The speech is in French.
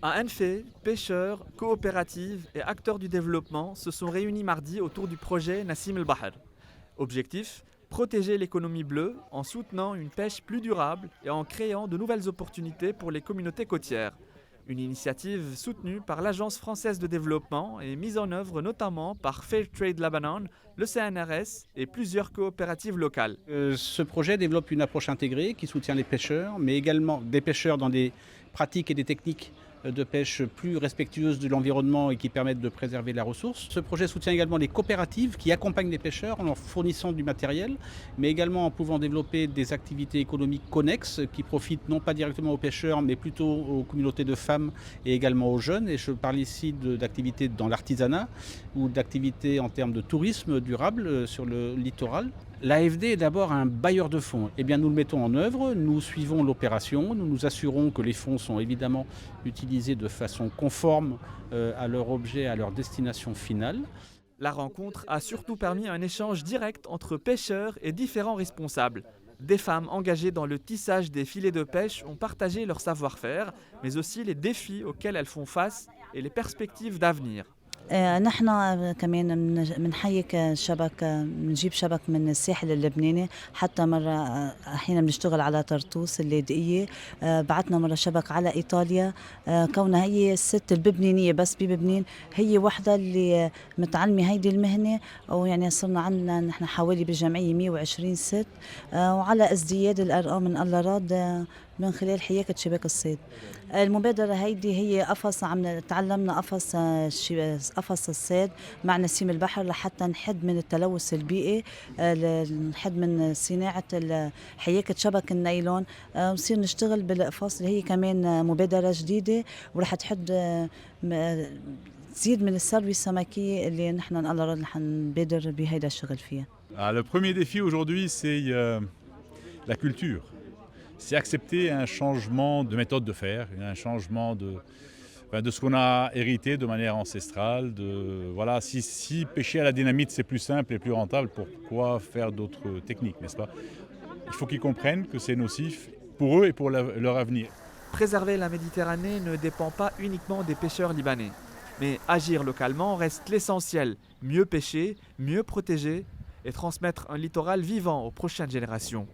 À Anfé, pêcheurs, coopératives et acteurs du développement se sont réunis mardi autour du projet Nassim El Bahr. Objectif, protéger l'économie bleue en soutenant une pêche plus durable et en créant de nouvelles opportunités pour les communautés côtières. Une initiative soutenue par l'Agence française de développement et mise en œuvre notamment par Fair Trade Lebanon, le CNRS et plusieurs coopératives locales. Ce projet développe une approche intégrée qui soutient les pêcheurs, mais également des pêcheurs dans des pratiques et des techniques de pêche plus respectueuses de l'environnement et qui permettent de préserver la ressource. Ce projet soutient également les coopératives qui accompagnent les pêcheurs en leur fournissant du matériel, mais également en pouvant développer des activités économiques connexes qui profitent non pas directement aux pêcheurs, mais plutôt aux communautés de femmes et également aux jeunes. Et je parle ici d'activités dans l'artisanat ou d'activités en termes de tourisme durable sur le littoral. L'AFD est d'abord un bailleur de fonds. Eh bien, nous le mettons en œuvre, nous suivons l'opération, nous nous assurons que les fonds sont évidemment utilisés de façon conforme à leur objet, à leur destination finale. La rencontre a surtout permis un échange direct entre pêcheurs et différents responsables. Des femmes engagées dans le tissage des filets de pêche ont partagé leur savoir-faire, mais aussi les défis auxquels elles font face et les perspectives d'avenir. نحن كمان بنحيك شبك بنجيب شبك من الساحل اللبناني حتى مرة أحيانا بنشتغل على طرطوس اللاذقية بعتنا مرة شبك على إيطاليا كونها هي الست اللبنانية بس بلبنان هي وحدة اللي متعلمة هيدي المهنة ويعني صرنا عندنا نحن حوالي بالجمعية 120 ست وعلى ازدياد الأرقام من الله راد من خلال حياكة شباك الصيد. المبادرة هيدي هي قفص عم تعلمنا قفص الصيد مع نسيم البحر لحتى نحد من التلوث البيئي نحد من صناعة حياكة شبك النايلون ونصير نشتغل بالقفص اللي هي كمان مبادرة جديدة ورح تحد تزيد من الثروة السمكية اللي نحن الله راد رح نبادر بهيدا الشغل فيها. Le premier défi aujourd'hui, c'est la culture. C'est accepter un changement de méthode de faire, un changement de ce qu'on a hérité de manière ancestrale. Voilà, si pêcher à la dynamite c'est plus simple et plus rentable, pourquoi faire d'autres techniques, n'est-ce pas? Il faut qu'ils comprennent que c'est nocif pour eux et pour leur avenir. Préserver la Méditerranée ne dépend pas uniquement des pêcheurs libanais. Mais agir localement reste l'essentiel. Mieux pêcher, mieux protéger et transmettre un littoral vivant aux prochaines générations.